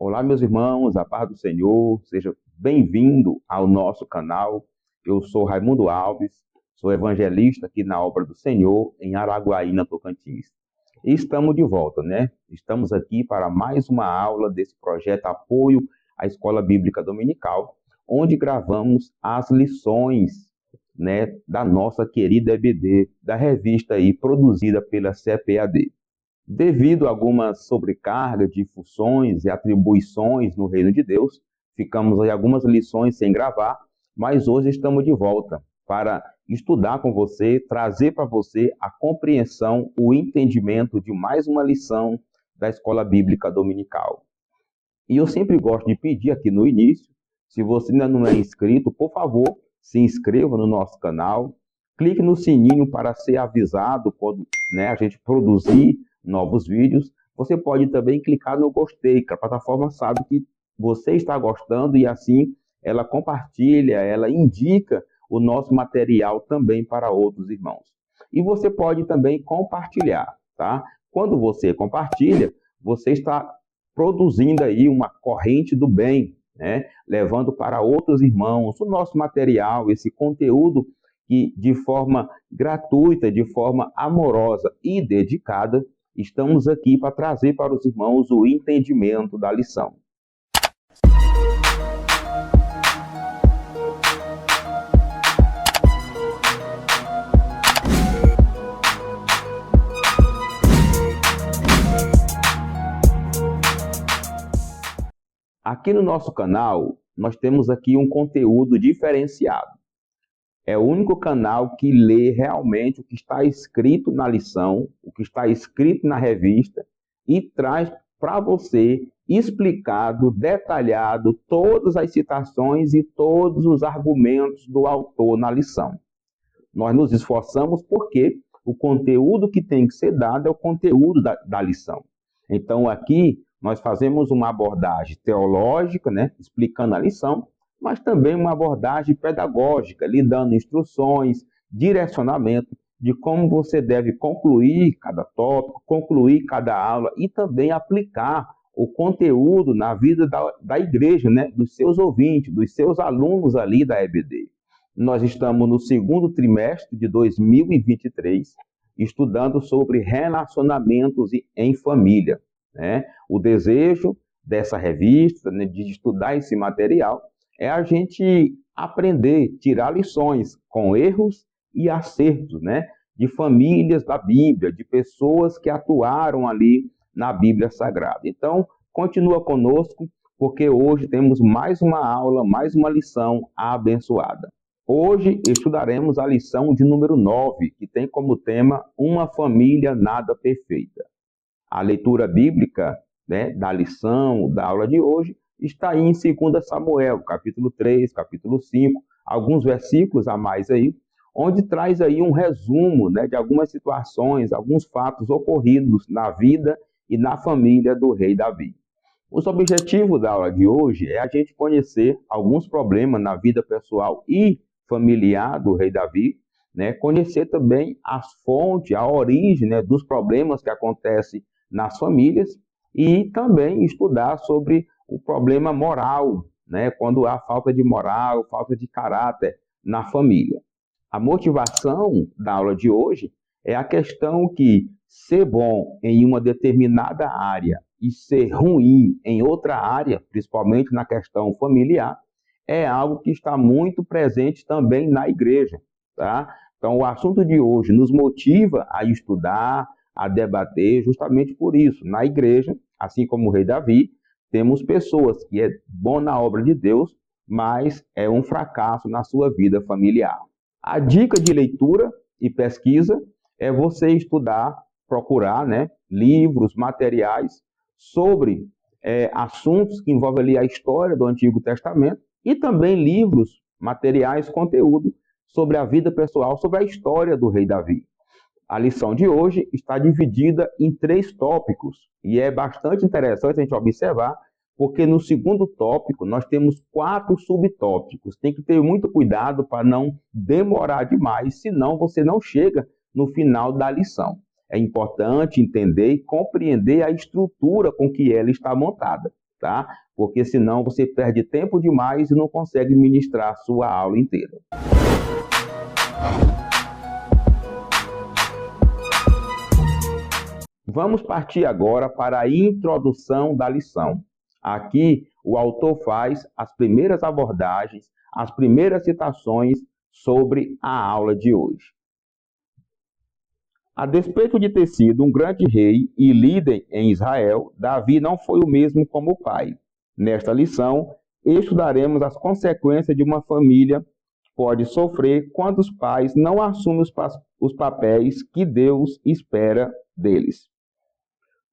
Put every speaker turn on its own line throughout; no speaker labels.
Olá, meus irmãos, a paz do Senhor, seja bem-vindo ao nosso canal. Eu sou Raimundo Alves, sou evangelista aqui na Obra do Senhor, em Araguaína, Tocantins. E estamos de volta, né? Estamos aqui para mais uma aula desse projeto Apoio à Escola Bíblica Dominical, onde gravamos as lições, né, da nossa querida EBD, da revista aí produzida pela CPAD. Devido a algumas sobrecargas de funções e atribuições no reino de Deus, ficamos aí algumas lições sem gravar, mas hoje estamos de volta para estudar com você, trazer para você a compreensão, o entendimento de mais uma lição da Escola Bíblica Dominical. E eu sempre gosto de pedir aqui no início, se você ainda não é inscrito, por favor, se inscreva no nosso canal, clique no sininho para ser avisado quando, né, a gente produzir novos vídeos. Você pode também clicar no gostei, que a plataforma sabe que você está gostando e assim ela compartilha, ela indica o nosso material também para outros irmãos. E você pode também compartilhar, tá? Quando você compartilha, você está produzindo aí uma corrente do bem, né? Levando para outros irmãos o nosso material, esse conteúdo que de forma gratuita, de forma amorosa e dedicada, estamos aqui para trazer para os irmãos o entendimento da lição. Aqui no nosso canal, nós temos aqui um conteúdo diferenciado. É o único canal que lê realmente o que está escrito na lição, o que está escrito na revista e traz para você explicado, detalhado, todas as citações e todos os argumentos do autor na lição. Nós nos esforçamos porque o conteúdo que tem que ser dado é o conteúdo da lição. Então aqui nós fazemos uma abordagem teológica, né, explicando a lição, mas também uma abordagem pedagógica, lhe dando instruções, direcionamento de como você deve concluir cada tópico, concluir cada aula e também aplicar o conteúdo na vida da igreja, né, dos seus ouvintes, dos seus alunos ali da EBD. Nós estamos no segundo trimestre de 2023, estudando sobre relacionamentos em família, né? O desejo dessa revista, né, de estudar esse material, é a gente aprender, tirar lições com erros e acertos, né, de famílias da Bíblia, de pessoas que atuaram ali na Bíblia Sagrada. Então, continua conosco, porque hoje temos mais uma aula, mais uma lição abençoada. Hoje estudaremos a lição de número 9, que tem como tema Uma Família Nada Perfeita. A leitura bíblica, né, da lição, da aula de hoje, está aí em 2 Samuel, capítulo 3, capítulo 5, alguns versículos a mais aí, onde traz aí um resumo, né, de algumas situações, alguns fatos ocorridos na vida e na família do rei Davi. Os objetivos da aula de hoje é a gente conhecer alguns problemas na vida pessoal e familiar do rei Davi, né, conhecer também as fontes, a origem, né, dos problemas que acontecem nas famílias e também estudar sobre o problema moral, né, quando há falta de moral, falta de caráter na família. A motivação da aula de hoje é a questão que ser bom em uma determinada área e ser ruim em outra área, principalmente na questão familiar, é algo que está muito presente também na igreja, tá? Então, o assunto de hoje nos motiva a estudar, a debater justamente por isso. Na igreja, assim como o rei Davi, temos pessoas que é bom na obra de Deus, mas é um fracasso na sua vida familiar. A dica de leitura e pesquisa é você estudar, procurar, né, livros, materiais sobre assuntos que envolvem ali a história do Antigo Testamento e também livros, materiais, conteúdo sobre a vida pessoal, sobre a história do rei Davi. A lição de hoje está dividida em 3 tópicos e é bastante interessante a gente observar, porque no segundo tópico nós temos 4 subtópicos. Tem que ter muito cuidado para não demorar demais, senão você não chega no final da lição. É importante entender e compreender a estrutura com que ela está montada. tá? Porque senão você perde tempo demais e não consegue ministrar a sua aula inteira. Vamos partir agora para a introdução da lição. Aqui, o autor faz as primeiras abordagens, as primeiras citações sobre a aula de hoje. A despeito de ter sido um grande rei e líder em Israel, Davi não foi o mesmo como pai. Nesta lição, estudaremos as consequências de uma família que pode sofrer quando os pais não assumem os papéis que Deus espera deles.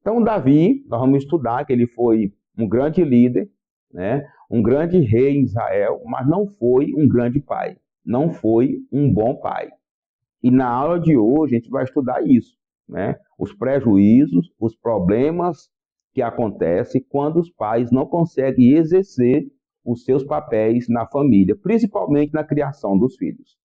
Então, Davi, nós vamos estudar que ele foi um grande líder, né? Um grande rei em Israel, mas não foi um grande pai, não foi um bom pai. E na aula de hoje a gente vai estudar isso, né? Os prejuízos, os problemas que acontecem quando os pais não conseguem exercer os seus papéis na família, principalmente na criação dos filhos.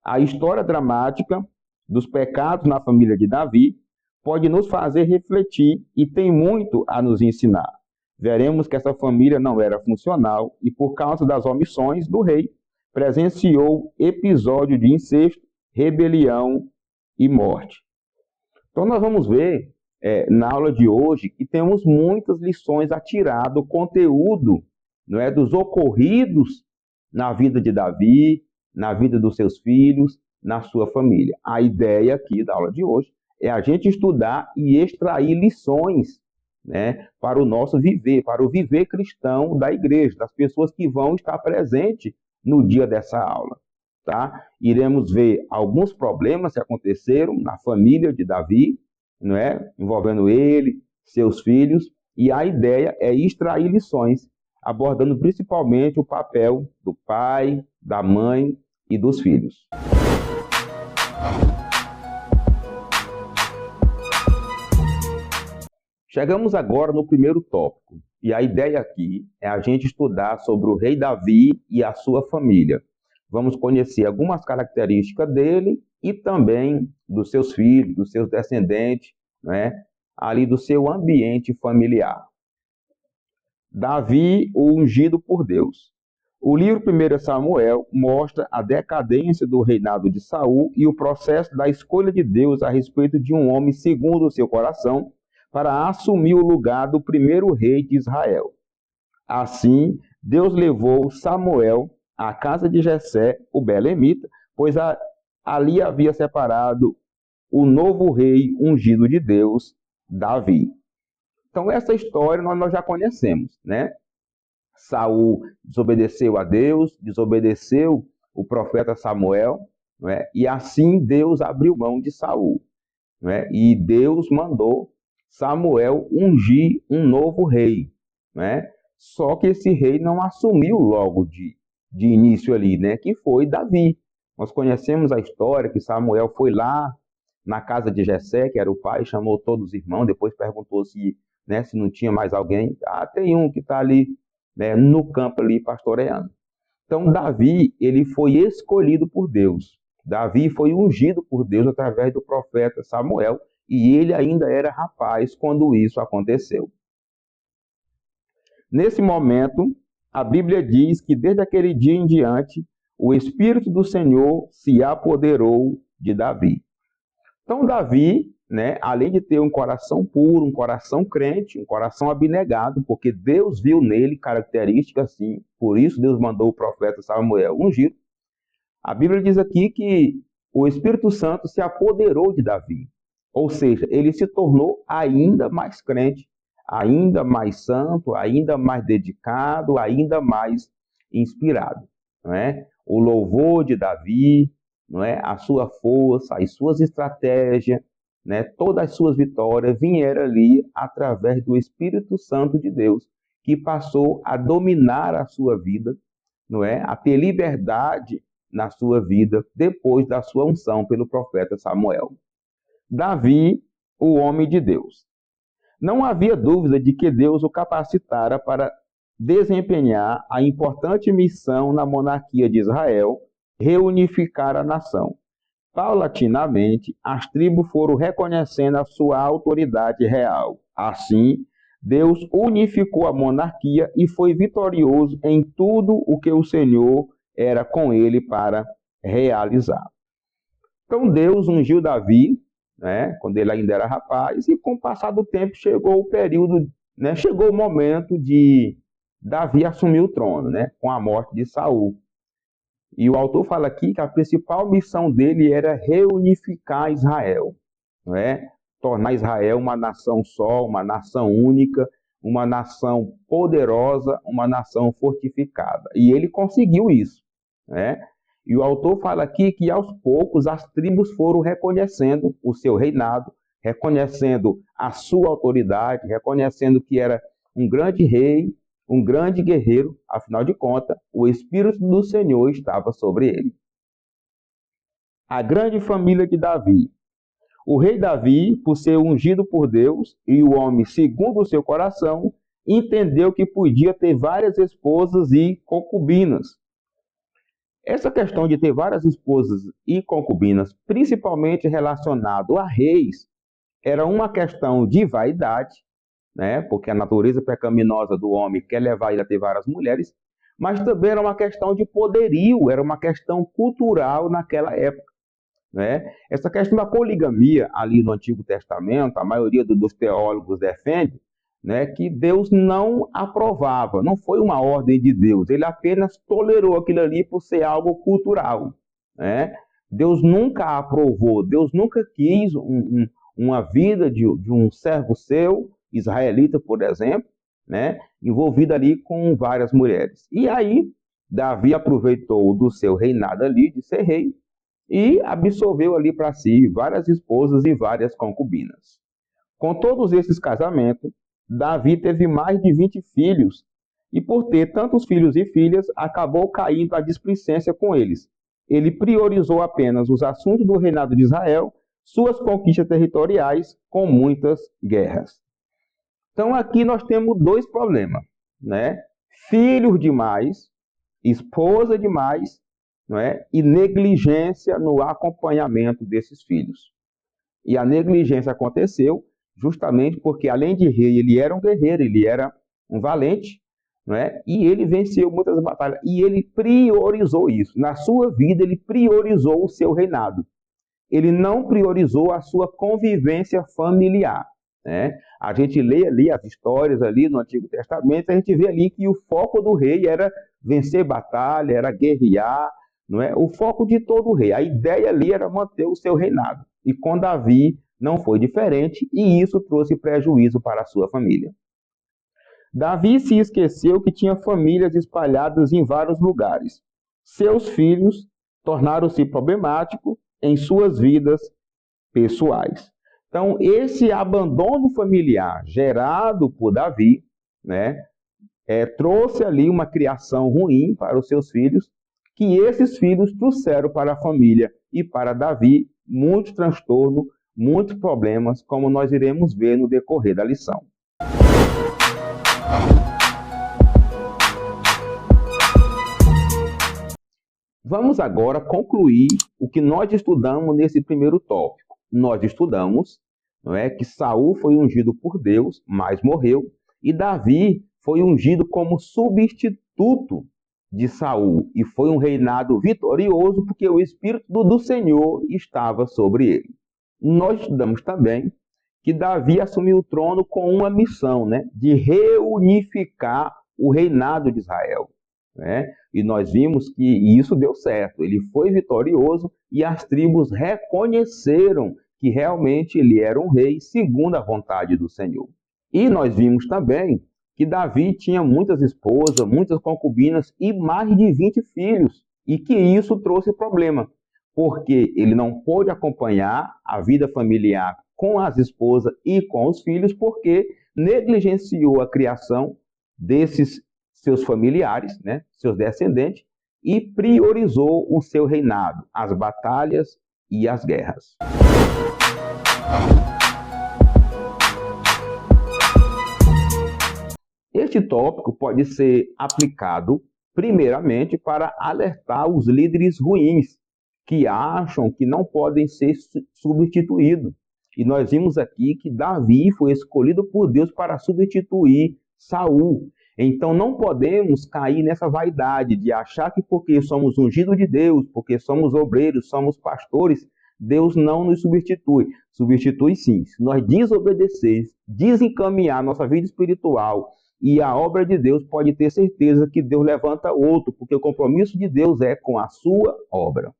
A história dramática dos pecados na família de Davi pode nos fazer refletir e tem muito a nos ensinar. Veremos que essa família não era funcional e, por causa das omissões do rei, presenciou episódio de incesto, rebelião e morte. Então nós vamos ver na aula de hoje que temos muitas lições a tirar do conteúdo, não é, dos ocorridos na vida de Davi, na vida dos seus filhos, na sua família. A ideia aqui da aula de hoje é a gente estudar e extrair lições, né, para o nosso viver, para o viver cristão da igreja, das pessoas que vão estar presentes no dia dessa aula, tá? Iremos ver alguns problemas que aconteceram na família de Davi, não é? Envolvendo ele, seus filhos, e a ideia é extrair lições, abordando principalmente o papel do pai, da mãe e dos filhos. Chegamos agora no primeiro tópico, e a ideia aqui é a gente estudar sobre o rei Davi e a sua família. Vamos conhecer algumas características dele e também dos seus filhos, dos seus descendentes, né? Ali do seu ambiente familiar. Davi, o ungido por Deus. O livro 1 Samuel mostra a decadência do reinado de Saul e o processo da escolha de Deus a respeito de um homem segundo o seu coração, para assumir o lugar do primeiro rei de Israel. Assim, Deus levou Samuel à casa de Jessé, o belemita, pois ali havia separado o novo rei ungido de Deus, Davi. Então, essa história nós já conhecemos, né? Saul desobedeceu a Deus, desobedeceu o profeta Samuel, não é? E assim Deus abriu mão de Saul, não é? E Deus mandou Samuel ungir um novo rei, né? Só que esse rei não assumiu logo de início ali, né? Que foi Davi. Nós conhecemos a história que Samuel foi lá na casa de Jessé, que era o pai, chamou todos os irmãos, depois perguntou se não tinha mais alguém. Ah, tem um que está ali, né, no campo ali pastoreando. Então Davi, ele foi escolhido por Deus. Davi foi ungido por Deus através do profeta Samuel, e ele ainda era rapaz quando isso aconteceu. Nesse momento, a Bíblia diz que desde aquele dia em diante, o Espírito do Senhor se apoderou de Davi. Então Davi, né, além de ter um coração puro, um coração crente, um coração abnegado, porque Deus viu nele características assim, por isso Deus mandou o profeta Samuel ungir. A Bíblia diz aqui que o Espírito Santo se apoderou de Davi. Ou seja, ele se tornou ainda mais crente, ainda mais santo, ainda mais dedicado, ainda mais inspirado. Não é? O louvor de Davi, não é? A sua força, as suas estratégias, né? Todas as suas vitórias vieram ali através do Espírito Santo de Deus, que passou a dominar a sua vida, não é? A ter liberdade na sua vida depois da sua unção pelo profeta Samuel. Davi, o homem de Deus. Não havia dúvida de que Deus o capacitara para desempenhar a importante missão na monarquia de Israel, reunificar a nação. Paulatinamente, as tribos foram reconhecendo a sua autoridade real. Assim, Deus unificou a monarquia e foi vitorioso em tudo o que o Senhor era com ele para realizar. Então Deus ungiu Davi, né, quando ele ainda era rapaz, e com o passar do tempo chegou o período, né, chegou o momento de Davi assumir o trono, né, com a morte de Saul. E o autor fala aqui que a principal missão dele era reunificar Israel, não é? Tornar Israel uma nação só, uma nação única, uma nação poderosa, uma nação fortificada. E ele conseguiu isso, né? E o autor fala aqui que aos poucos as tribos foram reconhecendo o seu reinado, reconhecendo a sua autoridade, reconhecendo que era um grande rei, um grande guerreiro, afinal de contas, o Espírito do Senhor estava sobre ele. A grande família de Davi. O rei Davi, por ser ungido por Deus e o homem segundo o seu coração, entendeu que podia ter várias esposas e concubinas. Essa questão de ter várias esposas e concubinas, principalmente relacionado a reis, era uma questão de vaidade, né? Porque a natureza pecaminosa do homem quer levar ele a ter várias mulheres, mas também era uma questão de poderio, era uma questão cultural naquela época, né? Essa questão da poligamia ali no Antigo Testamento, a maioria dos teólogos defende, né, que Deus não aprovava, não foi uma ordem de Deus, ele apenas tolerou aquilo ali por ser algo cultural, né? Deus nunca aprovou, Deus nunca quis uma vida de um servo seu, israelita, por exemplo, né, envolvido ali com várias mulheres. E aí, Davi aproveitou do seu reinado ali, de ser rei, e absorveu ali para si várias esposas e várias concubinas. Com todos esses casamentos, Davi teve mais de 20 filhos, e por ter tantos filhos e filhas, acabou caindo à displicência com eles. Ele priorizou apenas os assuntos do reinado de Israel, suas conquistas territoriais, com muitas guerras. Então aqui nós temos dois problemas, né? Filhos demais, esposa demais, não é? E negligência no acompanhamento desses filhos. E a negligência aconteceu justamente porque, além de rei, ele era um guerreiro, ele era um valente, não é? E ele venceu muitas batalhas, e ele priorizou isso. Na sua vida, ele priorizou o seu reinado. Ele não priorizou a sua convivência familiar, né? A gente lê ali as histórias ali no Antigo Testamento, a gente vê ali que o foco do rei era vencer batalha, era guerrear, não é? O foco de todo rei, a ideia ali era manter o seu reinado. E com Davi não foi diferente, e isso trouxe prejuízo para a sua família. Davi se esqueceu que tinha famílias espalhadas em vários lugares. Seus filhos tornaram-se problemáticos em suas vidas pessoais. Então, esse abandono familiar gerado por Davi, né, trouxe ali uma criação ruim para os seus filhos, que esses filhos trouxeram para a família e para Davi muito transtorno, muitos problemas, como nós iremos ver no decorrer da lição. Vamos agora concluir o que nós estudamos nesse primeiro tópico. Nós estudamos, não é, que Saul foi ungido por Deus, mas morreu, e Davi foi ungido como substituto de Saul, e foi um reinado vitorioso porque o Espírito do Senhor estava sobre ele. Nós estudamos também que Davi assumiu o trono com uma missão, né, de reunificar o reinado de Israel, né? E nós vimos que isso deu certo, ele foi vitorioso e as tribos reconheceram que realmente ele era um rei segundo a vontade do Senhor. E nós vimos também que Davi tinha muitas esposas, muitas concubinas e mais de 20 filhos, e que isso trouxe problema, porque ele não pôde acompanhar a vida familiar com as esposas e com os filhos, porque negligenciou a criação desses seus familiares, né, seus descendentes, e priorizou o seu reinado, as batalhas e as guerras. Este tópico pode ser aplicado, primeiramente, para alertar os líderes ruins, que acham que não podem ser substituídos. E nós vimos aqui que Davi foi escolhido por Deus para substituir Saul. Então não podemos cair nessa vaidade de achar que porque somos ungidos de Deus, porque somos obreiros, somos pastores, Deus não nos substitui. Substitui sim. Se nós desobedecer, desencaminhar nossa vida espiritual e a obra de Deus, pode ter certeza que Deus levanta outro, porque o compromisso de Deus é com a sua obra.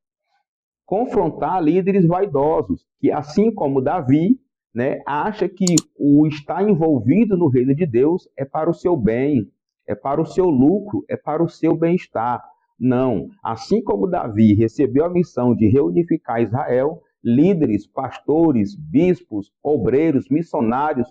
Confrontar líderes vaidosos, que assim como Davi, né, acha que o estar envolvido no reino de Deus é para o seu bem, é para o seu lucro, é para o seu bem-estar. Não. Assim como Davi recebeu a missão de reunificar Israel, líderes, pastores, bispos, obreiros, missionários,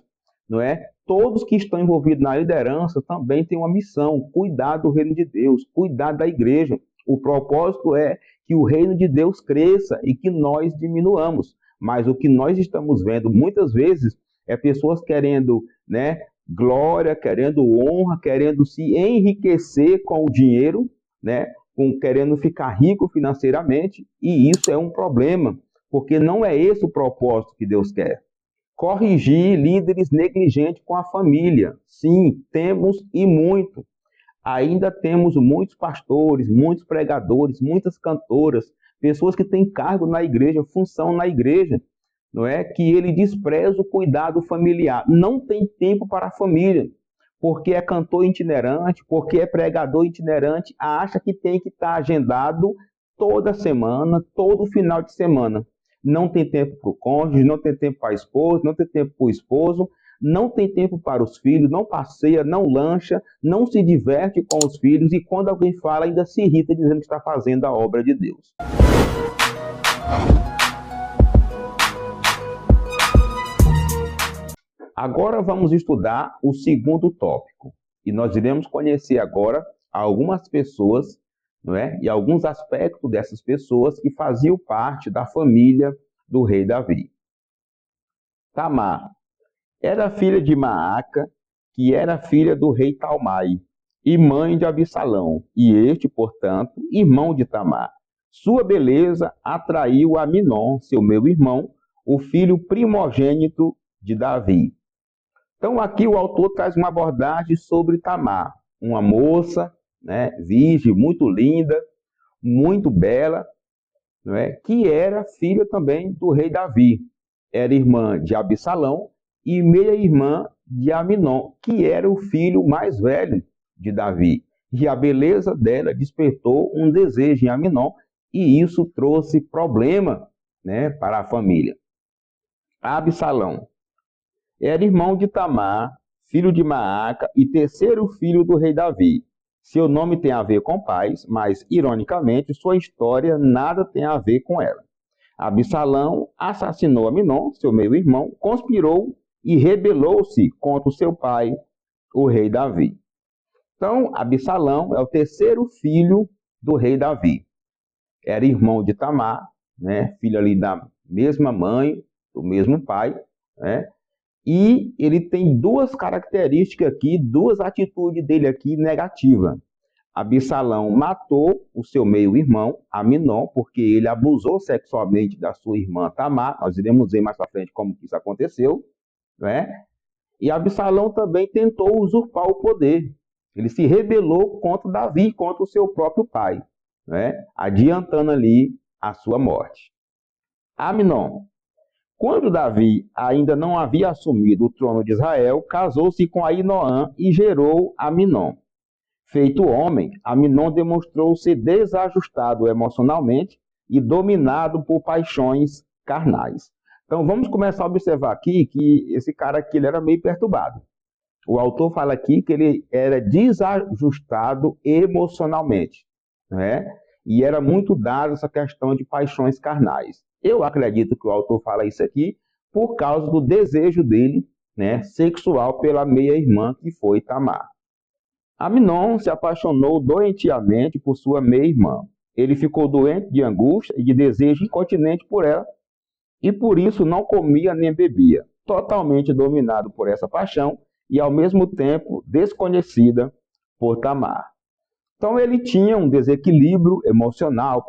não é? Todos que estão envolvidos na liderança também têm uma missão: cuidar do reino de Deus, cuidar da igreja. O propósito é que o reino de Deus cresça e que nós diminuamos. Mas o que nós estamos vendo muitas vezes é pessoas querendo, né, glória, querendo honra, querendo se enriquecer com o dinheiro, né, querendo ficar rico financeiramente, e isso é um problema, porque não é esse o propósito que Deus quer. Corrigir líderes negligentes com a família. Sim, temos e muito. Ainda temos muitos pastores, muitos pregadores, muitas cantoras, pessoas que têm cargo na igreja, função na igreja, não é? Que ele despreza o cuidado familiar, não tem tempo para a família, porque é cantor itinerante, porque é pregador itinerante, acha que tem que estar agendado toda semana, todo final de semana. Não tem tempo para o cônjuge, não tem tempo para a esposa, não tem tempo para o esposo, não tem tempo para os filhos, não passeia, não lancha, não se diverte com os filhos e quando alguém fala ainda se irrita dizendo que está fazendo a obra de Deus. Agora vamos estudar o segundo tópico e nós iremos conhecer agora algumas pessoas, não é? E alguns aspectos dessas pessoas que faziam parte da família do rei Davi. Tamar era filha de Maaca, que era filha do rei Talmai, e mãe de Absalão, e este, portanto, irmão de Tamar. Sua beleza atraiu Aminon, seu meu irmão, o filho primogênito de Davi. Então aqui o autor traz uma abordagem sobre Tamar, uma moça, né, virgem, muito linda, muito bela, né, que era filha também do rei Davi. Era irmã de Absalão e meia-irmã de Aminon, que era o filho mais velho de Davi. E a beleza dela despertou um desejo em Aminon, e isso trouxe problema, né, para a família. Absalão era irmão de Tamar, filho de Maaca e terceiro filho do rei Davi. Seu nome tem a ver com paz, mas, ironicamente, sua história nada tem a ver com ela. Absalão assassinou Aminon, seu meio-irmão, conspirou e rebelou-se contra o seu pai, o rei Davi. Então, Absalão é o terceiro filho do rei Davi. Era irmão de Tamar, né, filho ali da mesma mãe, do mesmo pai, né? E ele tem duas características aqui, duas atitudes dele aqui negativas. Absalão matou o seu meio-irmão, Aminon, porque ele abusou sexualmente da sua irmã Tamar. Nós iremos ver mais para frente como isso aconteceu, né? E Absalão também tentou usurpar o poder. Ele se rebelou contra Davi, contra o seu próprio pai, né? Adiantando ali a sua morte. Aminon. Quando Davi ainda não havia assumido o trono de Israel, casou-se com Ainoã e gerou Aminon. Feito homem, Aminon demonstrou ser desajustado emocionalmente e dominado por paixões carnais. Então vamos começar a observar aqui que esse cara aqui ele era meio perturbado. O autor fala aqui que ele era desajustado emocionalmente, né? E era muito dado essa questão de paixões carnais. Eu acredito que o autor fala isso aqui por causa do desejo dele, né, sexual pela meia-irmã que foi Tamar. Aminon se apaixonou doentiamente por sua meia-irmã. Ele ficou doente de angústia e de desejo incontinente por ela, e por isso não comia nem bebia, totalmente dominado por essa paixão e ao mesmo tempo desconhecida por Tamar. Então ele tinha um desequilíbrio emocional,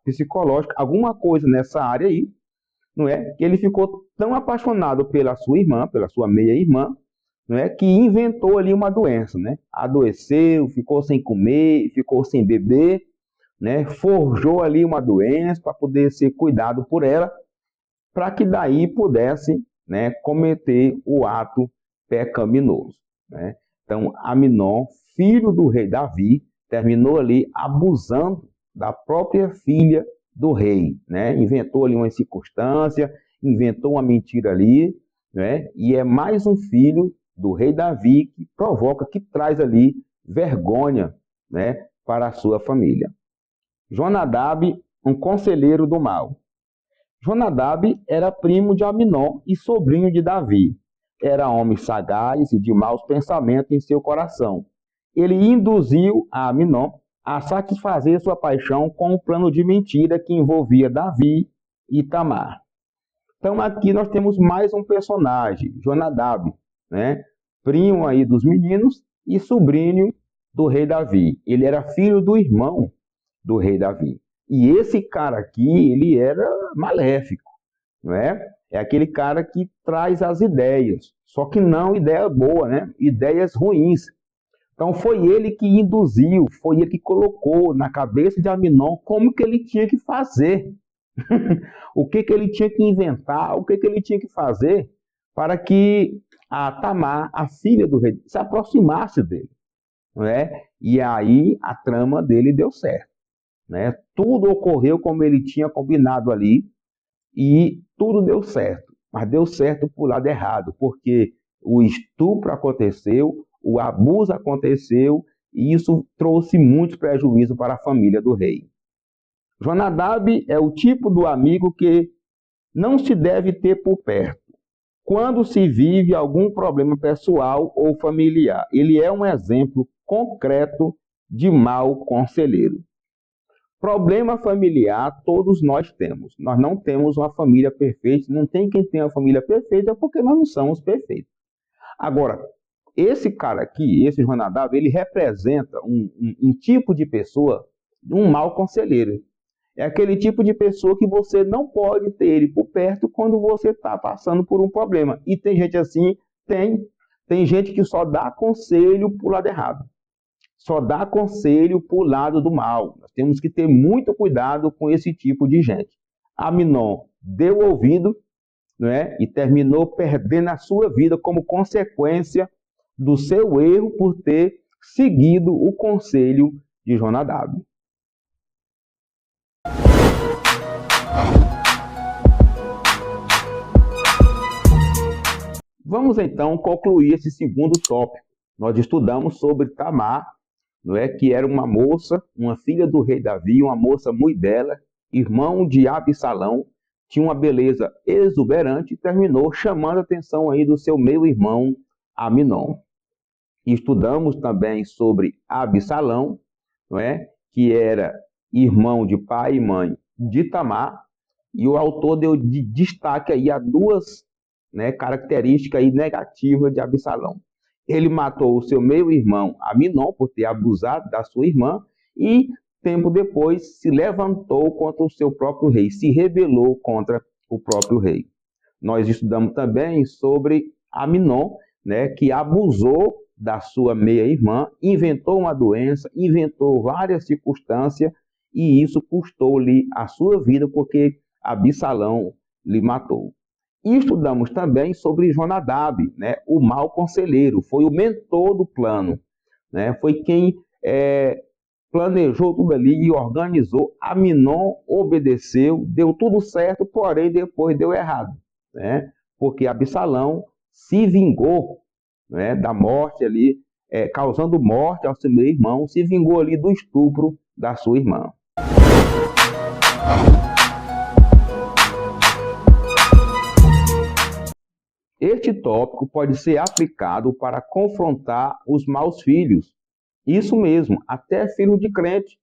psicológico, alguma coisa nessa área aí, não é? Que ele ficou tão apaixonado pela sua irmã, pela sua meia-irmã, não é? Que inventou ali uma doença, né? Adoeceu, ficou sem comer, ficou sem beber, né? Forjou ali uma doença para poder ser cuidado por ela, para que daí pudesse, né, cometer o ato pecaminoso, né? Então, Aminon, filho do rei Davi, terminou ali abusando da própria filha do rei, né? Inventou ali uma circunstância, inventou uma mentira ali, né? E é mais um filho do rei Davi que provoca, que traz ali vergonha, né, para a sua família. Jonadab, um conselheiro do mal. Jonadab era primo de Aminon e sobrinho de Davi. Era homem sagaz e de maus pensamentos em seu coração. Ele induziu a Aminon a satisfazer sua paixão com um plano de mentira que envolvia Davi e Tamar. Então aqui nós temos mais um personagem, Jonadab, né? Primo aí dos meninos e sobrinho do rei Davi. Ele era filho do irmão do rei Davi. E esse cara aqui, ele era maléfico, não é? É aquele cara que traz as ideias, só que não ideia boa, né? Ideias ruins. Então foi ele que induziu, foi ele que colocou na cabeça de Aminon como que ele tinha que fazer. O que que ele tinha que inventar, o que que ele tinha que fazer para que a Tamar, a filha do rei, se aproximasse dele, não é? E aí a trama dele deu certo, né? Tudo ocorreu como ele tinha combinado ali e tudo deu certo, mas deu certo por lado errado, porque o estupro aconteceu, o abuso aconteceu e isso trouxe muito prejuízo para a família do rei. Jonadab é o tipo do amigo que não se deve ter por perto quando se vive algum problema pessoal ou familiar. Ele é um exemplo concreto de mau conselheiro. Problema familiar todos nós temos. Nós não temos uma família perfeita, não tem quem tenha uma família perfeita porque nós não somos perfeitos. Agora, esse cara aqui, esse Jonadab, ele representa um tipo de pessoa, um mau conselheiro. É aquele tipo de pessoa que você não pode ter ele por perto quando você está passando por um problema. E tem gente assim, tem gente que só dá conselho para o lado errado. Só dá conselho para o lado do mal. Nós temos que ter muito cuidado com esse tipo de gente. Aminon deu ouvido, né, e terminou perdendo a sua vida como consequência do seu erro por ter seguido o conselho de Jonadab. Vamos então concluir esse segundo tópico. Nós estudamos sobre Tamar, não é, que era uma moça, uma filha do rei Davi, uma moça muito bela, irmão de Absalão, tinha uma beleza exuberante e terminou chamando a atenção aí do seu meio-irmão Aminon. Estudamos também sobre Absalão, não é, que era irmão de pai e mãe de Tamar, e o autor deu de destaque aí a duas, né, características aí negativas de Absalão. Ele matou o seu meio-irmão Aminon por ter abusado da sua irmã e, tempo depois, se levantou contra o seu próprio rei, se rebelou contra o próprio rei. Nós estudamos também sobre Aminon, né, que abusou da sua meia-irmã, inventou uma doença, inventou várias circunstâncias e isso custou-lhe a sua vida porque Absalão lhe matou. E estudamos também sobre Jonadab, né, o mau conselheiro, foi o mentor do plano, né, foi quem planejou tudo ali e organizou. Aminon obedeceu, deu tudo certo, porém depois deu errado, né, porque Absalão se vingou, né, da morte ali, causando morte ao seu meio-irmão, se vingou ali do estupro da sua irmã. Este tópico pode ser aplicado para confrontar os maus filhos. Isso mesmo, até filho de crente,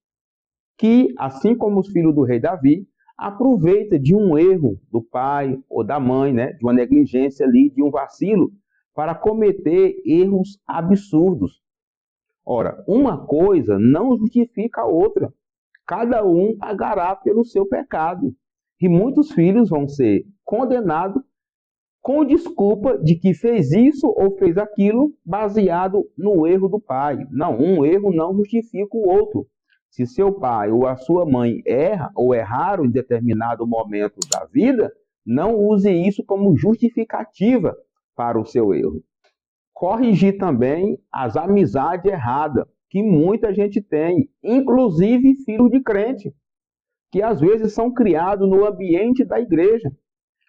que, assim como os filhos do rei Davi, aproveita de um erro do pai ou da mãe, né, de uma negligência ali, de um vacilo, para cometer erros absurdos. Ora, uma coisa não justifica a outra. Cada um pagará pelo seu pecado. E muitos filhos vão ser condenado com desculpa de que fez isso ou fez aquilo baseado no erro do pai. Não, um erro não justifica o outro. Se seu pai ou a sua mãe erra ou erraram em determinado momento da vida, não use isso como justificativa para o seu erro. Corrigir também as amizades erradas, que muita gente tem, inclusive filhos de crente, que às vezes são criados no ambiente da igreja.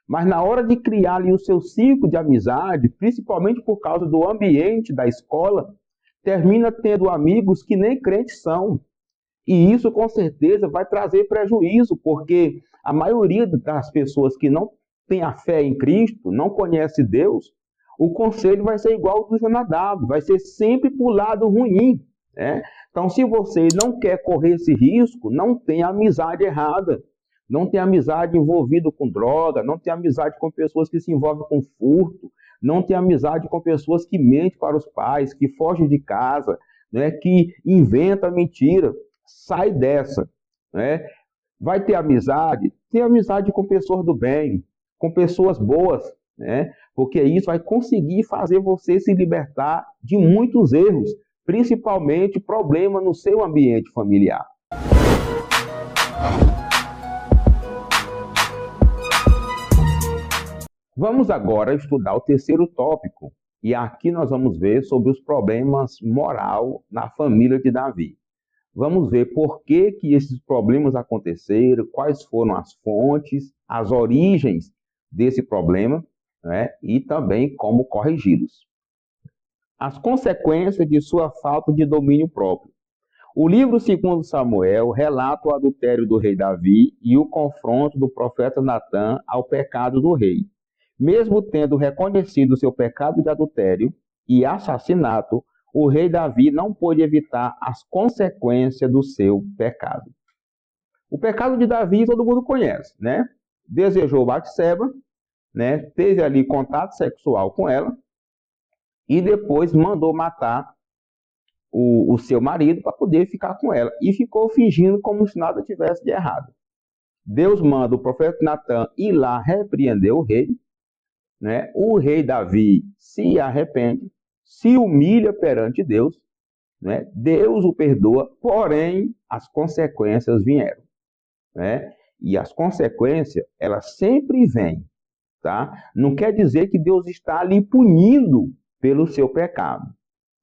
Mas na hora de criar ali o seu ciclo de amizade, principalmente por causa do ambiente da escola, termina tendo amigos que nem crentes são. E isso com certeza vai trazer prejuízo, porque a maioria das pessoas que não tem a fé em Cristo, não conhece Deus, o conselho vai ser igual ao do Jonadab, vai ser sempre para o lado ruim, né? Então, se você não quer correr esse risco, não tenha amizade errada, não tenha amizade envolvida com droga, não tenha amizade com pessoas que se envolvem com furto, não tenha amizade com pessoas que mentem para os pais, que fogem de casa, né, que inventam mentira. Sai dessa, né? Vai ter amizade? Tenha amizade com pessoas do bem, com pessoas boas, né? Porque isso vai conseguir fazer você se libertar de muitos erros, principalmente problema no seu ambiente familiar. Vamos agora estudar o terceiro tópico, e aqui nós vamos ver sobre os problemas moral na família de Davi. Vamos ver por que esses problemas aconteceram, quais foram as fontes, as origens desse problema, né? E também como corrigi-los. As consequências de sua falta de domínio próprio. O livro 2 Samuel relata o adultério do rei Davi e o confronto do profeta Natã ao pecado do rei. Mesmo tendo reconhecido seu pecado de adultério e assassinato, o rei Davi não pôde evitar as consequências do seu pecado. O pecado de Davi todo mundo conhece, né? Desejou Batseba, né? Teve ali contato sexual com ela e depois mandou matar o seu marido para poder ficar com ela. E ficou fingindo como se nada tivesse de errado. Deus manda o profeta Natã ir lá repreender o rei, né? O rei Davi se arrepende, se humilha perante Deus, né? Deus o perdoa, porém as consequências vieram, né? E as consequências, elas sempre vêm, tá? Não quer dizer que Deus está ali punindo pelo seu pecado.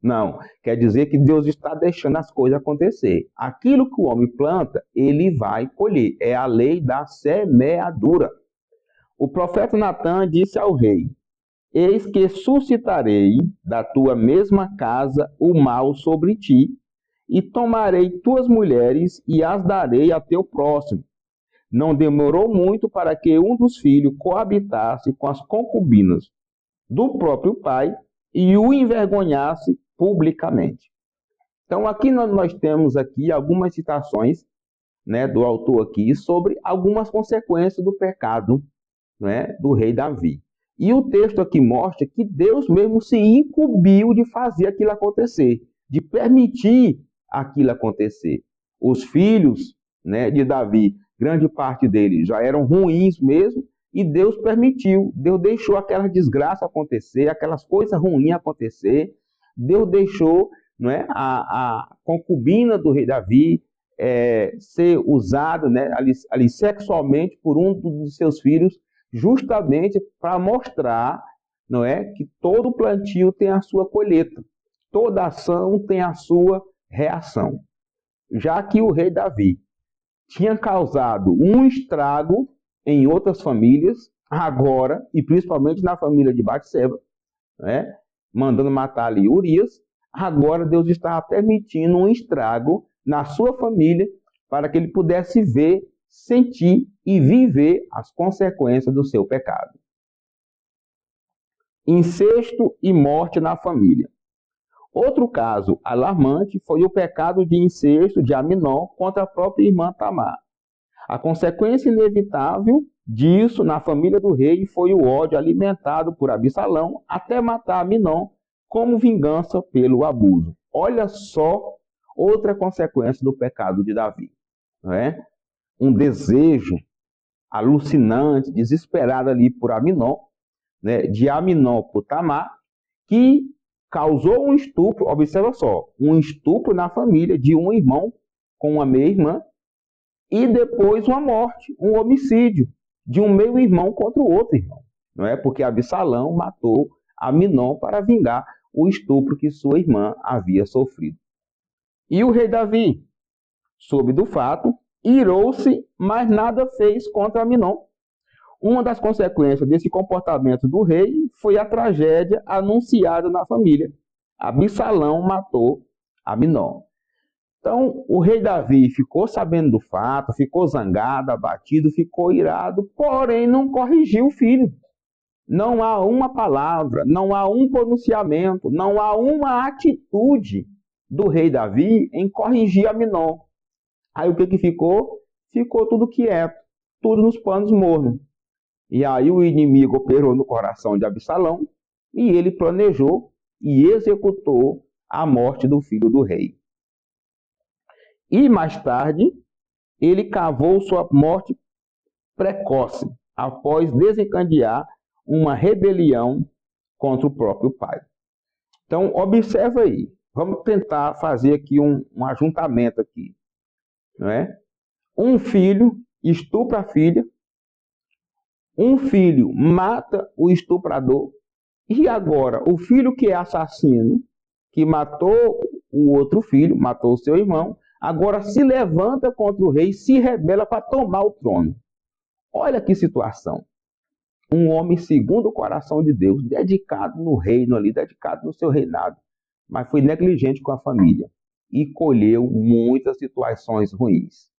Não, quer dizer que Deus está deixando as coisas acontecer. Aquilo que o homem planta, ele vai colher. É a lei da semeadura. O profeta Natã disse ao rei: eis que suscitarei da tua mesma casa o mal sobre ti, e tomarei tuas mulheres e as darei a teu próximo. Não demorou muito para que um dos filhos coabitasse com as concubinas do próprio pai e o envergonhasse publicamente. Então aqui nós temos aqui algumas citações, né, do autor aqui sobre algumas consequências do pecado, né, do rei Davi. E o texto aqui mostra que Deus mesmo se incumbiu de fazer aquilo acontecer, de permitir aquilo acontecer. Os filhos, né, de Davi, grande parte deles já eram ruins mesmo, e Deus permitiu, Deus deixou aquela desgraça acontecer, aquelas coisas ruins acontecer. Deus deixou, não é, a concubina do rei Davi ser usada, né, ali sexualmente por um dos seus filhos, justamente para mostrar, não é, que todo plantio tem a sua colheita, toda ação tem a sua reação. Já que o rei Davi tinha causado um estrago em outras famílias, agora, e principalmente na família de Batseba, né, mandando matar ali Urias, agora Deus estava permitindo um estrago na sua família para que ele pudesse ver, sentir e viver as consequências do seu pecado. Incesto e morte na família. Outro caso alarmante foi o pecado de incesto de Aminon contra a própria irmã Tamar. A consequência inevitável disso na família do rei foi o ódio alimentado por Absalão até matar Aminon como vingança pelo abuso. Olha só outra consequência do pecado de Davi, não é? Um desejo alucinante, desesperada ali por Aminon, né, de Aminon por Tamar, que causou um estupro, observa só, um estupro na família de um irmão com uma meia-irmã, e depois uma morte, um homicídio de um meio-irmão contra o outro irmão, não é? Porque Absalão matou Aminon para vingar o estupro que sua irmã havia sofrido. E o rei Davi, soube do fato, irou-se, mas nada fez contra Aminon. Uma das consequências desse comportamento do rei foi a tragédia anunciada na família. Absalão matou Aminon. Então, o rei Davi ficou sabendo do fato, ficou zangado, abatido, ficou irado, porém não corrigiu o filho. Não há uma palavra, não há um pronunciamento, não há uma atitude do rei Davi em corrigir Aminon. Aí o que ficou? Ficou tudo quieto, tudo nos panos mornos. E aí o inimigo operou no coração de Absalão e ele planejou e executou a morte do filho do rei. E mais tarde, ele cavou sua morte precoce, após desencadear uma rebelião contra o próprio pai. Então, observa aí. Vamos tentar fazer aqui um ajuntamento aqui. Não é? Um filho estupra a filha, um filho mata o estuprador, e agora o filho que é assassino, que matou o outro filho, matou o seu irmão, agora se levanta contra o rei, se rebela para tomar o trono. Olha que situação. Um homem segundo o coração de Deus, dedicado no reino ali, dedicado no seu reinado, mas foi negligente com a família e colheu muitas situações ruins.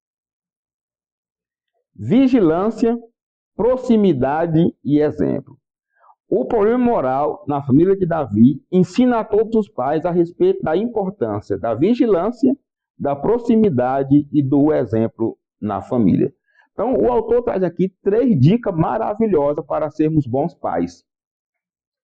Vigilância, proximidade e exemplo. O problema moral na família de Davi ensina a todos os pais a respeito da importância da vigilância, da proximidade e do exemplo na família. Então, o autor traz aqui 3 dicas maravilhosas para sermos bons pais.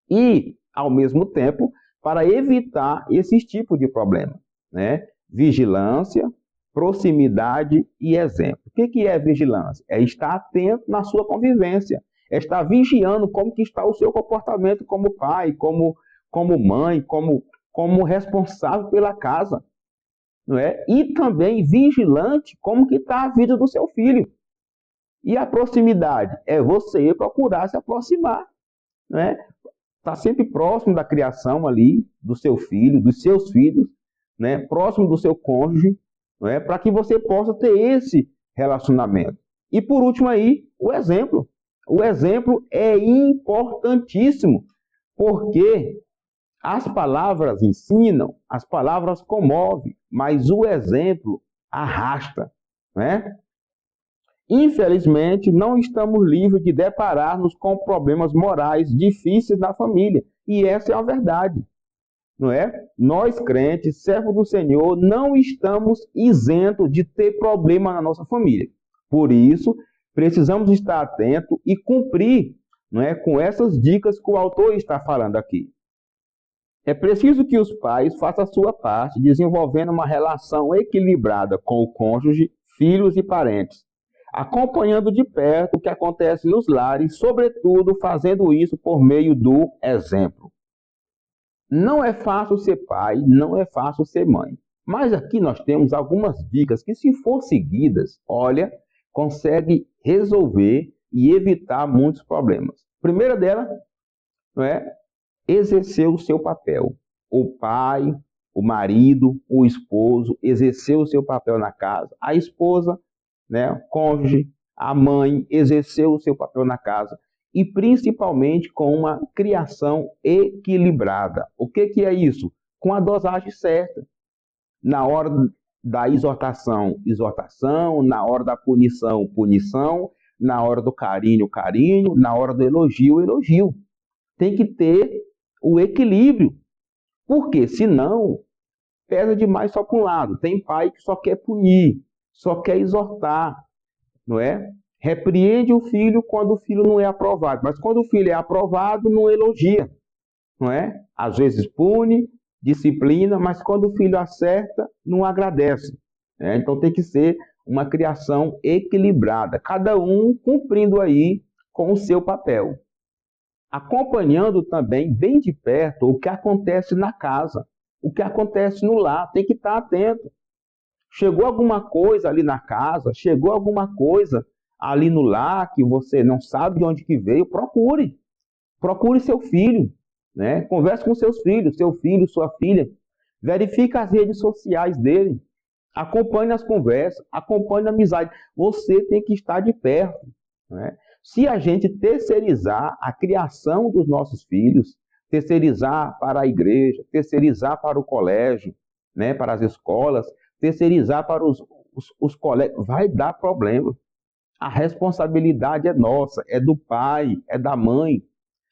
E, ao mesmo tempo, para evitar esses tipos de problemas, né? Vigilância, proximidade e exemplo. O que é vigilância? É estar atento na sua convivência, é estar vigiando como que está o seu comportamento como pai, como mãe, como responsável pela casa, não é? E também vigilante como que está a vida do seu filho. E a proximidade é você procurar se aproximar, né? Estar sempre próximo da criação ali do seu filho, dos seus filhos, né? Próximo do seu cônjuge, né? Para que você possa ter esse relacionamento. E por último aí, o exemplo. O exemplo é importantíssimo, porque as palavras ensinam, as palavras comovem, mas o exemplo arrasta, né? Infelizmente, não estamos livres de deparar-nos com problemas morais difíceis na família. E essa é a verdade, não é? Nós, crentes, servos do Senhor, não estamos isentos de ter problema na nossa família. Por isso, precisamos estar atentos e cumprir, não é, com essas dicas que o autor está falando aqui. É preciso que os pais façam a sua parte, desenvolvendo uma relação equilibrada com o cônjuge, filhos e parentes, acompanhando de perto o que acontece nos lares, sobretudo fazendo isso por meio do exemplo. Não é fácil ser pai, não é fácil ser mãe. Mas aqui nós temos algumas dicas que, se for seguidas, olha, consegue resolver e evitar muitos problemas. A primeira delas, não é, exercer o seu papel. O pai, o marido, o esposo, exercer o seu papel na casa. A esposa, né, o cônjuge, a mãe, exerceu o seu papel na casa. E principalmente com uma criação equilibrada. O que é isso? Com a dosagem certa. Na hora da exortação, exortação. Na hora da punição, punição. Na hora do carinho, carinho. Na hora do elogio, elogio. Tem que ter o equilíbrio. Porque senão pesa demais só para um lado. Tem pai que só quer punir, só quer exortar, não é? Repreende o filho quando o filho não é aprovado, mas quando o filho é aprovado, não elogia, não é? Às vezes pune, disciplina, mas quando o filho acerta, não agradece. Né? Então tem que ser uma criação equilibrada, cada um cumprindo aí com o seu papel. Acompanhando também bem de perto o que acontece na casa, o que acontece no lar, tem que estar atento. Chegou alguma coisa ali na casa, chegou alguma coisa ali no lar que você não sabe de onde que veio, procure. Procure seu filho, né? Converse com seus filhos, seu filho, sua filha. Verifique as redes sociais dele. Acompanhe as conversas, acompanhe a amizade. Você tem que estar de perto, né? Se a gente terceirizar a criação dos nossos filhos, terceirizar para a igreja, terceirizar para o colégio, né, para as escolas, terceirizar para os colegas, vai dar problema. A responsabilidade é nossa, é do pai, é da mãe.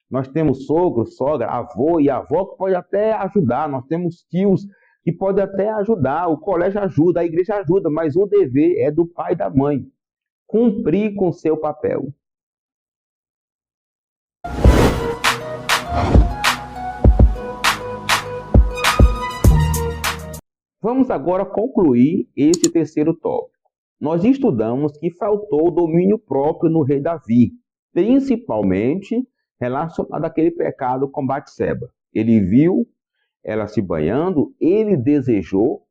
Nós temos sogro, sogra, avô e avó que pode até ajudar. Nós temos tios que podem até ajudar. O colégio ajuda, a igreja ajuda, mas o dever é do pai e da mãe. Cumprir com o seu papel. Vamos agora concluir esse terceiro tópico. Nós estudamos que faltou domínio próprio no rei Davi, principalmente relacionado àquele pecado com Batseba. Ele viu ela se banhando, ele desejou,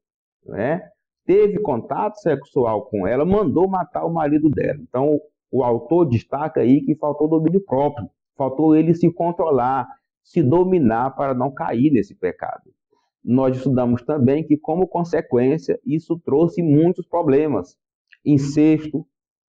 né? Teve contato sexual com ela, mandou matar o marido dela. Então, o autor destaca aí que faltou domínio próprio, faltou ele se controlar, se dominar para não cair nesse pecado. Nós estudamos também que, como consequência, isso trouxe muitos problemas. Incesto,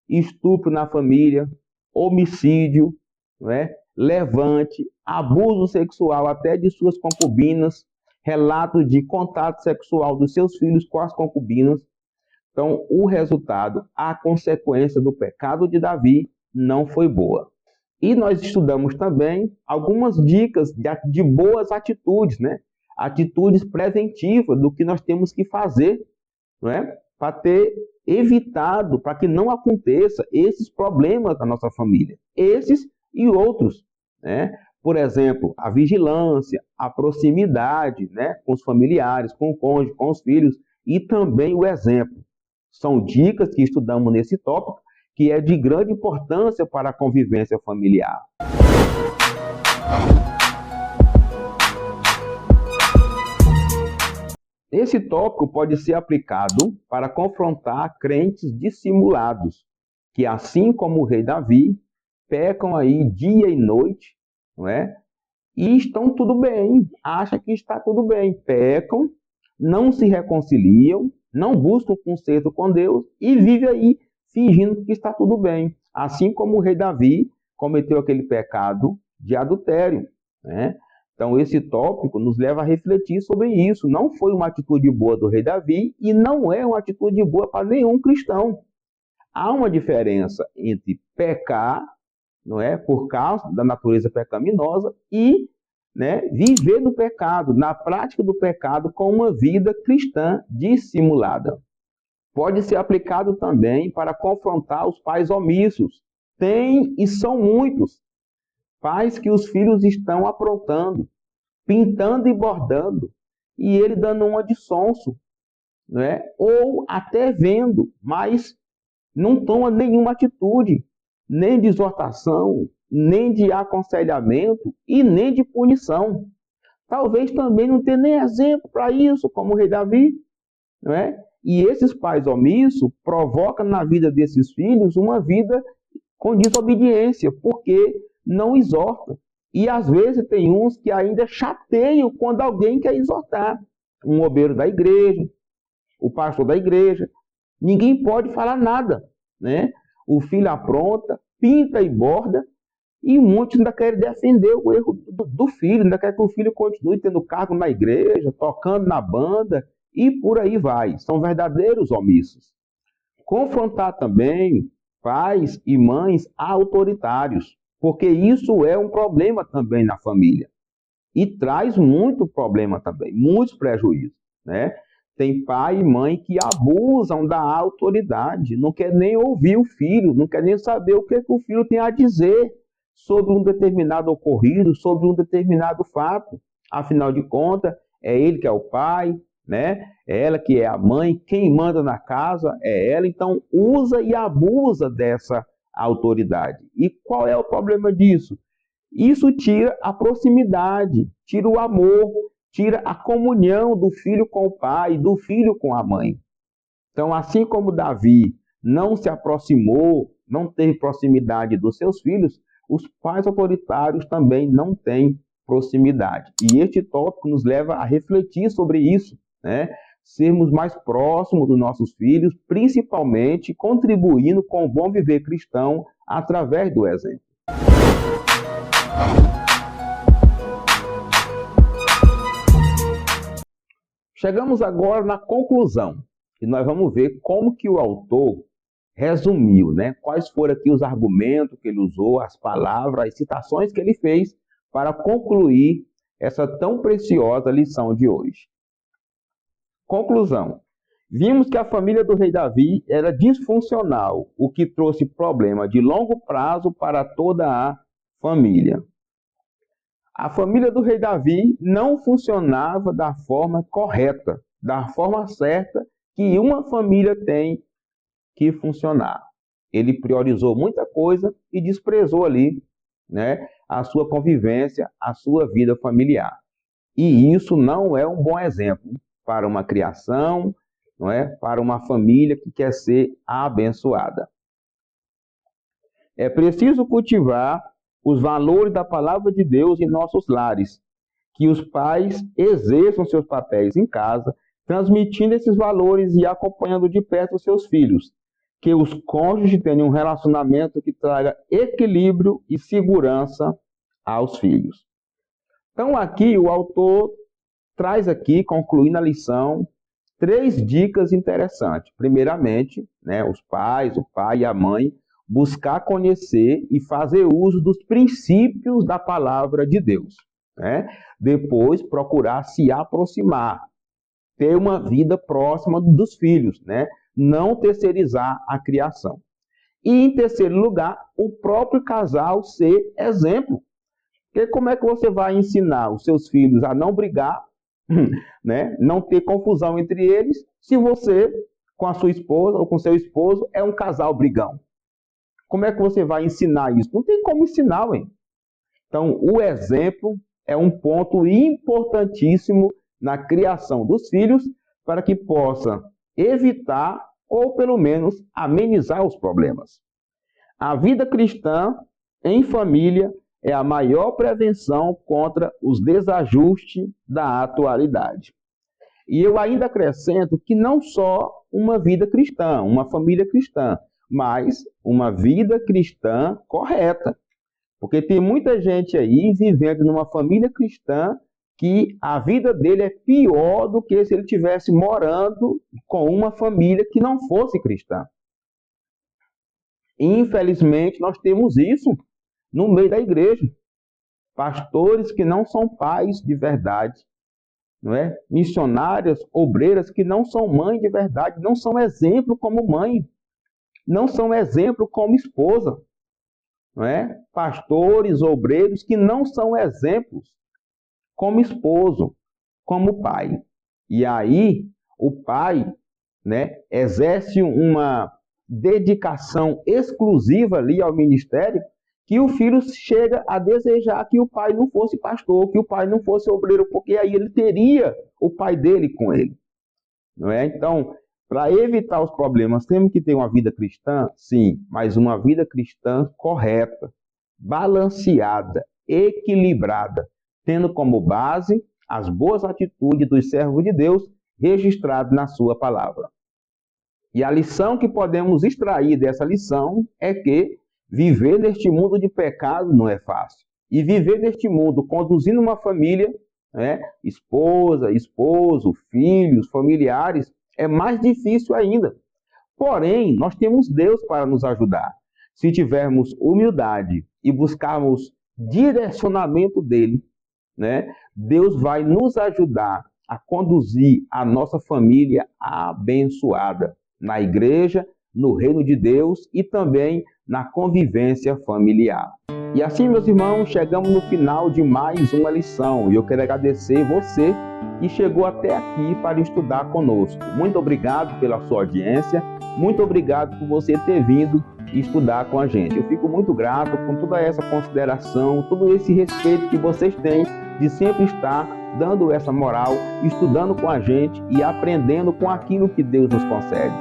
estupro na família, homicídio, né? Levante, abuso sexual até de suas concubinas, relatos de contato sexual dos seus filhos com as concubinas. Então, o resultado, a consequência do pecado de Davi não foi boa. E nós estudamos também algumas dicas de boas atitudes, né? Atitudes preventivas do que nós temos que fazer, não é? Para ter evitado, para que não aconteça esses problemas da nossa família. Esses e outros, né? Por exemplo, a vigilância, a proximidade, né, com os familiares, com o cônjuge, com os filhos, e também o exemplo. São dicas que estudamos nesse tópico, que é de grande importância para a convivência familiar. Esse tópico pode ser aplicado para confrontar crentes dissimulados, que assim como o rei Davi, pecam aí dia e noite, não é? E estão tudo bem, acham que está tudo bem, pecam, não se reconciliam, não buscam conserto com Deus e vivem aí fingindo que está tudo bem. Assim como o rei Davi cometeu aquele pecado de adultério, né? Então, esse tópico nos leva a refletir sobre isso. Não foi uma atitude boa do rei Davi e não é uma atitude boa para nenhum cristão. Há uma diferença entre pecar, não é, por causa da natureza pecaminosa, e, né, viver no pecado, na prática do pecado, com uma vida cristã dissimulada. Pode ser aplicado também para confrontar os pais omissos. Tem e são muitos. Pais que os filhos estão aprontando, pintando e bordando, e ele dando uma de sonso, né? Ou até vendo, mas não toma nenhuma atitude, nem de exortação, nem de aconselhamento e nem de punição. Talvez também não tenha nem exemplo para isso, como o rei Davi, não é? E esses pais omissos provocam na vida desses filhos uma vida com desobediência, porque não exorta. E às vezes tem uns que ainda chateiam quando alguém quer exortar. Um obreiro da igreja, o pastor da igreja. Ninguém pode falar nada, né? O filho apronta, pinta e borda, e muitos ainda querem defender o erro do filho, ainda querem que o filho continue tendo cargo na igreja, tocando na banda, e por aí vai. São verdadeiros omissos. Confrontar também pais e mães autoritários, porque isso é um problema também na família. E traz muito problema também, muitos prejuízos, né? Tem pai e mãe que abusam da autoridade, não quer nem ouvir o filho, não quer nem saber o que o filho tem a dizer sobre um determinado ocorrido, sobre um determinado fato. Afinal de contas, é ele que é o pai, né? É ela que é a mãe, quem manda na casa é ela, então usa e abusa dessa autoridade. E qual é o problema disso? Isso tira a proximidade, tira o amor, tira a comunhão do filho com o pai, do filho com a mãe. Então, assim como Davi não se aproximou, não teve proximidade dos seus filhos, os pais autoritários também não têm proximidade. E este tópico nos leva a refletir sobre isso, né? Sermos mais próximos dos nossos filhos, principalmente contribuindo com o bom viver cristão através do exemplo. Chegamos agora na conclusão, e nós vamos ver como que o autor resumiu, né? Quais foram aqui os argumentos que ele usou, as palavras, as citações que ele fez para concluir essa tão preciosa lição de hoje. Conclusão. Vimos que a família do rei Davi era disfuncional, o que trouxe problema de longo prazo para toda a família. A família do rei Davi não funcionava da forma correta, da forma certa que uma família tem que funcionar. Ele priorizou muita coisa e desprezou ali, né, a sua convivência, a sua vida familiar. E isso não é um bom exemplo para uma criação, não é? Para uma família que quer ser abençoada. É preciso cultivar os valores da palavra de Deus em nossos lares, que os pais exerçam seus papéis em casa, transmitindo esses valores e acompanhando de perto os seus filhos, que os cônjuges tenham um relacionamento que traga equilíbrio e segurança aos filhos. Então aqui o autor traz aqui, concluindo a lição, 3 dicas interessantes. Primeiramente, né, os pais, o pai e a mãe, buscar conhecer e fazer uso dos princípios da palavra de Deus, né? Depois, procurar se aproximar, ter uma vida próxima dos filhos, né? Não terceirizar a criação. E, em terceiro lugar, o próprio casal ser exemplo. Porque como é que você vai ensinar os seus filhos a não brigar, né? Não ter confusão entre eles, se você, com a sua esposa ou com seu esposo, é um casal brigão? Como é que você vai ensinar isso? Não tem como ensinar, hein? Então, o exemplo é um ponto importantíssimo na criação dos filhos para que possa evitar ou, pelo menos, amenizar os problemas. A vida cristã em família é a maior prevenção contra os desajustes da atualidade. E eu ainda acrescento que não só uma vida cristã, uma família cristã, mas uma vida cristã correta. Porque tem muita gente aí vivendo numa família cristã que a vida dele é pior do que se ele estivesse morando com uma família que não fosse cristã. Infelizmente, nós temos isso no meio da igreja. Pastores que não são pais de verdade, não é? Missionárias, obreiras que não são mães de verdade, não são exemplo como mãe, não são exemplo como esposa, não é? Pastores, obreiros que não são exemplos como esposo, como pai. E aí o pai, né, exerce uma dedicação exclusiva ali ao ministério, que o filho chega a desejar que o pai não fosse pastor, que o pai não fosse obreiro, porque aí ele teria o pai dele com ele, não é? Então, para evitar os problemas, temos que ter uma vida cristã? Sim, mas uma vida cristã correta, balanceada, equilibrada, tendo como base as boas atitudes dos servos de Deus registradas na sua palavra. E a lição que podemos extrair dessa lição é que viver neste mundo de pecado não é fácil. E viver neste mundo conduzindo uma família, né, esposa, esposo, filhos, familiares, é mais difícil ainda. Porém, nós temos Deus para nos ajudar. Se tivermos humildade e buscarmos direcionamento dele, né, Deus vai nos ajudar a conduzir a nossa família abençoada na igreja, no reino de Deus e também na convivência familiar. E assim, meus irmãos, chegamos no final de mais uma lição e eu quero agradecer você que chegou até aqui para estudar conosco. Muito obrigado pela sua audiência, muito obrigado por você ter vindo estudar com a gente. Eu fico muito grato com toda essa consideração, todo esse respeito que vocês têm de sempre estar dando essa moral, estudando com a gente e aprendendo com aquilo que Deus nos concede.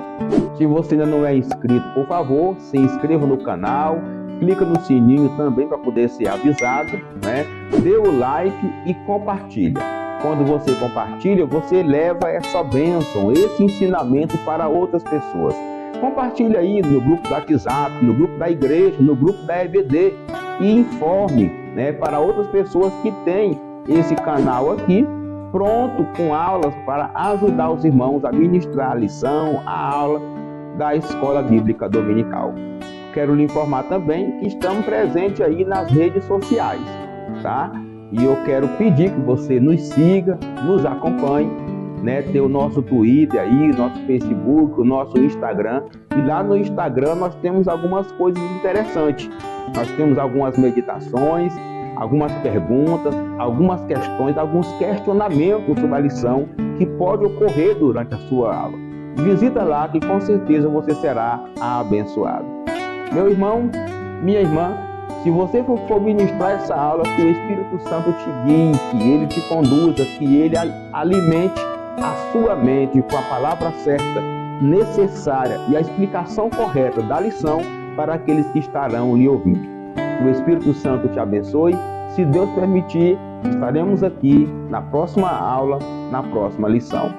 Se você ainda não é inscrito, por favor, se inscreva no canal, clica no sininho também para poder ser avisado, né? Dê o like e compartilha. Quando você compartilha, você leva essa bênção, esse ensinamento para outras pessoas. Compartilhe aí no grupo do WhatsApp, no grupo da igreja, no grupo da EBD e informe, né, para outras pessoas que têm esse canal aqui pronto com aulas para ajudar os irmãos a ministrar a lição, a aula da Escola Bíblica Dominical. Quero lhe informar também que estamos presentes aí nas redes sociais, tá? E eu quero pedir que você nos siga, nos acompanhe, né? Tem o nosso Twitter aí, nosso Facebook, o nosso Instagram. E lá no Instagram nós temos algumas coisas interessantes. Nós temos algumas meditações, algumas perguntas, algumas questões, alguns questionamentos sobre a lição que pode ocorrer durante a sua aula. Visita lá que com certeza você será abençoado. Meu irmão, minha irmã, se você for ministrar essa aula, que o Espírito Santo te guie, que ele te conduza, que ele alimente a sua mente com a palavra certa, necessária e a explicação correta da lição para aqueles que estarão lhe ouvindo. O Espírito Santo te abençoe. Se Deus permitir, estaremos aqui na próxima aula, na próxima lição.